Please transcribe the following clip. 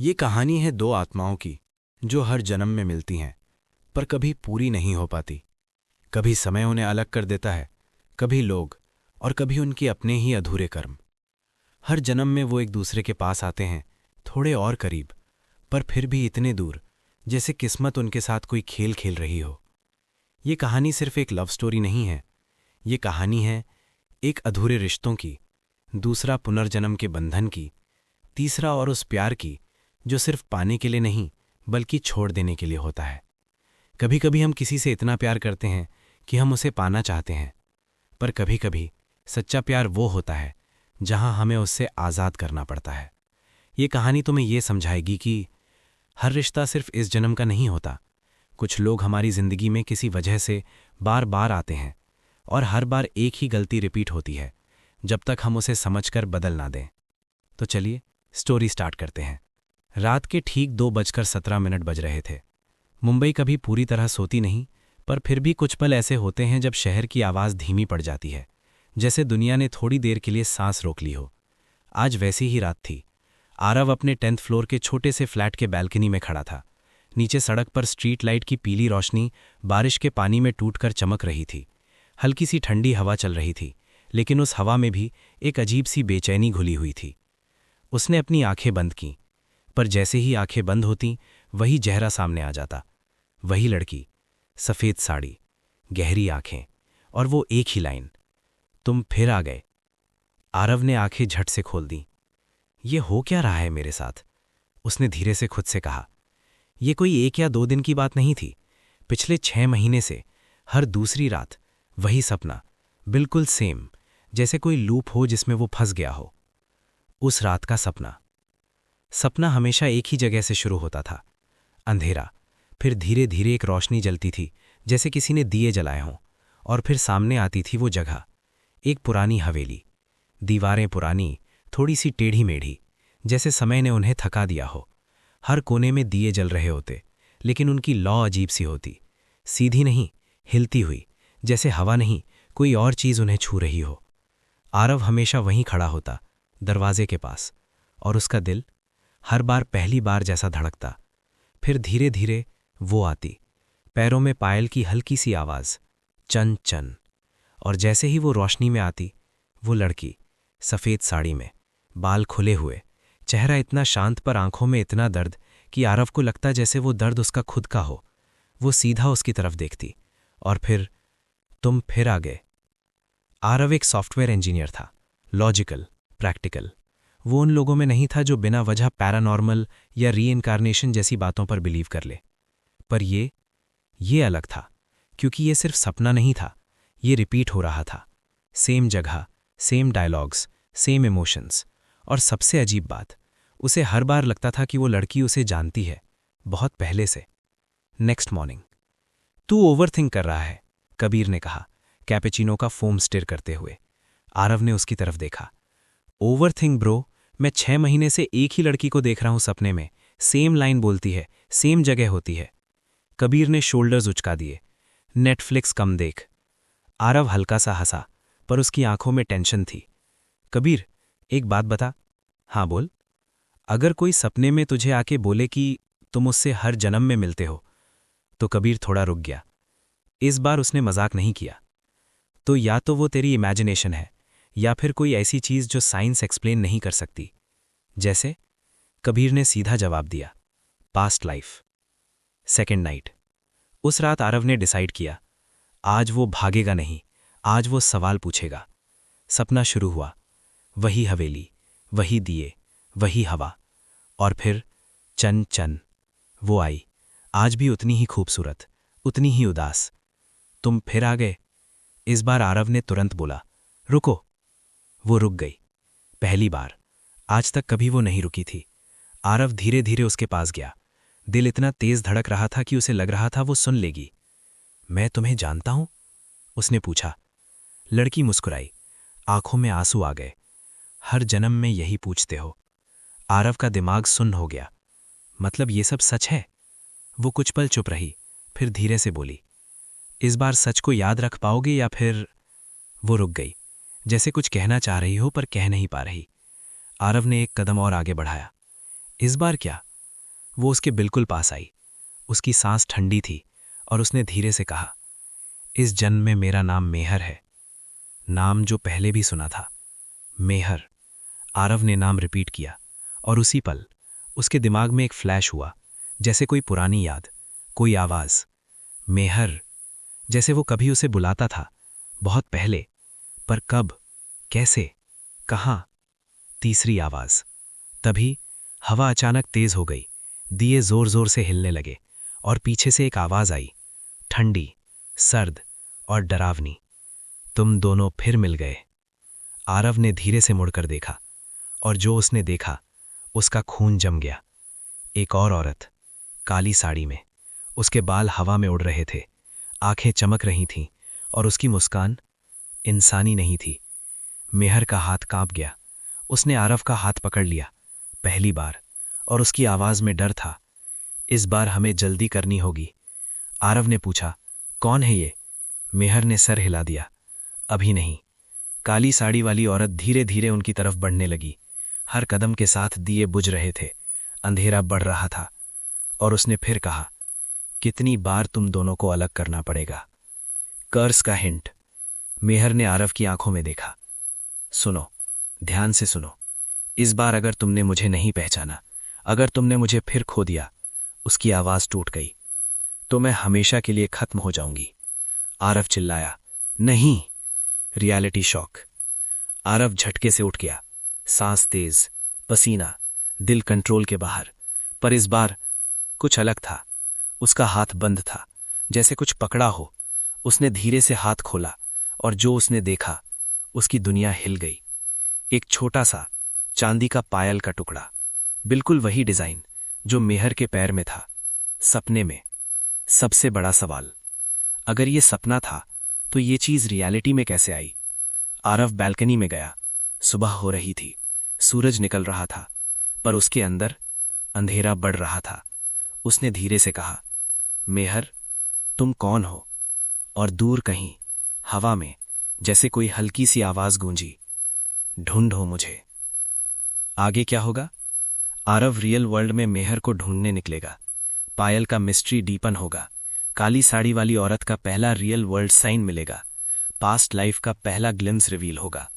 ये कहानी है दो आत्माओं की जो हर जन्म में मिलती हैं, पर कभी पूरी नहीं हो पाती। कभी समय उन्हें अलग कर देता है, कभी लोग, और कभी उनके अपने ही अधूरे कर्म। हर जन्म में वो एक दूसरे के पास आते हैं, थोड़े और करीब, पर फिर भी इतने दूर जैसे किस्मत उनके साथ कोई खेल खेल रही हो। ये कहानी सिर्फ एक लव स्टोरी नहीं है, ये कहानी है एक अधूरे रिश्तों की, दूसरा पुनर्जन्म के बंधन की, तीसरा और उस प्यार की जो सिर्फ पाने के लिए नहीं बल्कि छोड़ देने के लिए होता है। कभी कभी हम किसी से इतना प्यार करते हैं कि हम उसे पाना चाहते हैं, पर कभी कभी सच्चा प्यार वो होता है जहां हमें उससे आज़ाद करना पड़ता है। ये कहानी तुम्हें ये समझाएगी कि हर रिश्ता सिर्फ इस जन्म का नहीं होता। कुछ लोग हमारी जिंदगी में किसी वजह से बार बार आते हैं और हर बार एक ही गलती रिपीट होती है जब तक हम उसे समझकर बदल ना दें। तो चलिए स्टोरी स्टार्ट करते हैं। रात के ठीक 2:17 बज रहे थे। मुंबई कभी पूरी तरह सोती नहीं, पर फिर भी कुछ पल ऐसे होते हैं जब शहर की आवाज़ धीमी पड़ जाती है, जैसे दुनिया ने थोड़ी देर के लिए सांस रोक ली हो। आज वैसी ही रात थी। आरव अपने 10th फ्लोर के छोटे से फ्लैट के बैल्कनी में खड़ा था। नीचे सड़क पर स्ट्रीट लाइट की पीली रोशनी बारिश के पानी में टूटकर चमक रही थी। हल्की सी ठंडी हवा चल रही थी, लेकिन उस हवा में भी एक अजीब सी बेचैनी घुली हुई थी। उसने अपनी आंखें बंद कीं, पर जैसे ही आंखें बंद होतीं वही चेहरा सामने आ जाता। वही लड़की, सफ़ेद साड़ी, गहरी आंखें, और वो एक ही लाइन, तुम फिर आ गए। आरव ने आंखें झट से खोल दीं। ये हो क्या रहा है मेरे साथ? उसने धीरे से खुद से कहा। ये कोई 1 या 2 दिन की बात नहीं थी। पिछले 6 महीने से हर दूसरी रात वही सपना, बिल्कुल सेम, जैसे कोई लूप हो जिसमें वो फंस गया हो। उस रात का सपना हमेशा एक ही जगह से शुरू होता था। अंधेरा, फिर धीरे धीरे एक रोशनी जलती थी जैसे किसी ने दिए जलाए हों, और फिर सामने आती थी वो जगह, एक पुरानी हवेली। दीवारें पुरानी, थोड़ी सी टेढ़ी मेढ़ी, जैसे समय ने उन्हें थका दिया हो। हर कोने में दिए जल रहे होते, लेकिन उनकी लौ अजीब सी होती, सीधी नहीं, हिलती हुई, जैसे हवा नहीं, कोई और चीज़ उन्हें छू रही हो। आरव हमेशा वहीं खड़ा होता, दरवाजे के पास, और उसका दिल हर बार पहली बार जैसा धड़कता। फिर धीरे धीरे वो आती, पैरों में पायल की हल्की सी आवाज़, चन चन। और जैसे ही वो रोशनी में आती, वो लड़की, सफ़ेद साड़ी में, बाल खुले हुए, चेहरा इतना शांत पर आंखों में इतना दर्द कि आरव को लगता जैसे वो दर्द उसका खुद का हो। वो सीधा उसकी तरफ देखती, और फिर, तुम फिर आ गए। आरव एक सॉफ्टवेयर इंजीनियर था, लॉजिकल, प्रैक्टिकल। वो उन लोगों में नहीं था जो बिना वजह पैरानॉर्मल या रीइंकारनेशन जैसी बातों पर बिलीव कर ले। पर ये अलग था, क्योंकि ये सिर्फ सपना नहीं था, ये रिपीट हो रहा था। सेम जगह, सेम डायलॉग्स, सेम इमोशंस। और सबसे अजीब बात, उसे हर बार लगता था कि वो लड़की उसे जानती है, बहुत पहले से। नेक्स्ट मॉर्निंग, तू ओवरथिंक कर रहा है, कबीर ने कहा, कैपेचिनो का फोम स्टिर करते हुए। आरव ने उसकी तरफ देखा। ओवरथिंक ब्रो, मैं 6 महीने से एक ही लड़की को देख रहा हूं सपने में, सेम लाइन बोलती है, सेम जगह होती है। कबीर ने शोल्डर्स उचका दिए। नेटफ्लिक्स कम देख। आरव हल्का सा हंसा, पर उसकी आंखों में टेंशन थी। कबीर, एक बात बता। हाँ बोल। अगर कोई सपने में तुझे आके बोले कि तुम उससे हर जन्म में मिलते हो, तो कबीर थोड़ा रुक गया। इस बार उसने मजाक नहीं किया। तो या तो वो तेरी इमेजिनेशन है, या फिर कोई ऐसी चीज जो साइंस एक्सप्लेन नहीं कर सकती। जैसे? कबीर ने सीधा जवाब दिया, पास्ट लाइफ। Second night. उस रात आरव ने डिसाइड किया, आज वो भागेगा नहीं, आज वो सवाल पूछेगा। सपना शुरू हुआ, वही हवेली, वही दिए, वही हवा, और फिर चन चन। वो आई, आज भी उतनी ही खूबसूरत, उतनी ही उदास। तुम फिर आ गए। इस बार आरव ने तुरंत बोला, रुको। वो रुक गई। पहली बार। आज तक कभी वो नहीं रुकी थी। आरव धीरे धीरे उसके पास गया। दिल इतना तेज धड़क रहा था कि उसे लग रहा था वो सुन लेगी। मैं तुम्हें जानता हूं? उसने पूछा। लड़की मुस्कुराई, आंखों में आंसू आ गए। हर जन्म में यही पूछते हो। आरव का दिमाग सुन्न हो गया। मतलब ये सब सच है? वो कुछ पल चुप रही, फिर धीरे से बोली, इस बार सच को याद रख पाओगे या फिर? वो रुक गई, जैसे कुछ कहना चाह रही हो पर कह नहीं पा रही। आरव ने एक कदम और आगे बढ़ाया। इस बार क्या? वो उसके बिल्कुल पास आई। उसकी सांस ठंडी थी और उसने धीरे से कहा, इस जन्म में मेरा नाम मेहर है। नाम जो पहले भी सुना था, मेहर। आरव ने नाम रिपीट किया और उसी पल उसके दिमाग में एक फ्लैश हुआ, जैसे कोई पुरानी याद, कोई आवाज। मेहर, जैसे वो कभी उसे बुलाता था, बहुत पहले। पर कब, कैसे, कहां? तीसरी आवाज। तभी हवा अचानक तेज हो गई, दिए जोर जोर से हिलने लगे और पीछे से एक आवाज आई, ठंडी, सर्द और डरावनी। तुम दोनों फिर मिल गए। आरव ने धीरे से मुड़कर देखा और जो उसने देखा उसका खून जम गया। एक और औरत, काली साड़ी में, उसके बाल हवा में उड़ रहे थे, आंखें चमक रही थीं और उसकी मुस्कान इंसानी नहीं थी। मेहर का हाथ कांप गया। उसने आरव का हाथ पकड़ लिया, पहली बार, और उसकी आवाज में डर था। इस बार हमें जल्दी करनी होगी। आरव ने पूछा, कौन है ये? मेहर ने सर हिला दिया, अभी नहीं। काली साड़ी वाली औरत धीरे धीरे उनकी तरफ बढ़ने लगी। हर कदम के साथ दिए बुझ रहे थे, अंधेरा बढ़ रहा था। और उसने फिर कहा, कितनी बार तुम दोनों को अलग करना पड़ेगा? कर्स का हिंट। मेहर ने आरव की आंखों में देखा। सुनो, ध्यान से सुनो। इस बार अगर तुमने मुझे नहीं पहचाना, अगर तुमने मुझे फिर खो दिया, उसकी आवाज टूट गई, तो मैं हमेशा के लिए खत्म हो जाऊंगी। आरव चिल्लाया, नहीं। Reality shock. आरव झटके से उठ गया, सांस तेज, पसीना, दिल कंट्रोल के बाहर। पर इस बार कुछ अलग था। उसका हाथ बंद था, जैसे कुछ पकड़ा हो। उसने धीरे से हाथ खोला और जो उसने देखा, उसकी दुनिया हिल गई। एक छोटा सा चांदी का पायल का टुकड़ा, बिल्कुल वही डिजाइन जो मेहर के पैर में था, सपने में। सबसे बड़ा सवाल, अगर ये सपना था तो ये चीज रियलिटी में कैसे आई? आरव बैल्कनी में गया। सुबह हो रही थी, सूरज निकल रहा था, पर उसके अंदर अंधेरा बढ़ रहा था। उसने धीरे से कहा, मेहर, तुम कौन हो? और दूर कहीं हवा में जैसे कोई हल्की सी आवाज गूंजी, ढूंढो मुझे। आगे क्या होगा? आरव रियल वर्ल्ड में मेहर को ढूंढने निकलेगा। पायल का मिस्ट्री डीपन होगा। काली साड़ी वाली औरत का पहला रियल वर्ल्ड साइन मिलेगा। पास्ट लाइफ का पहला ग्लिम्स रिवील होगा।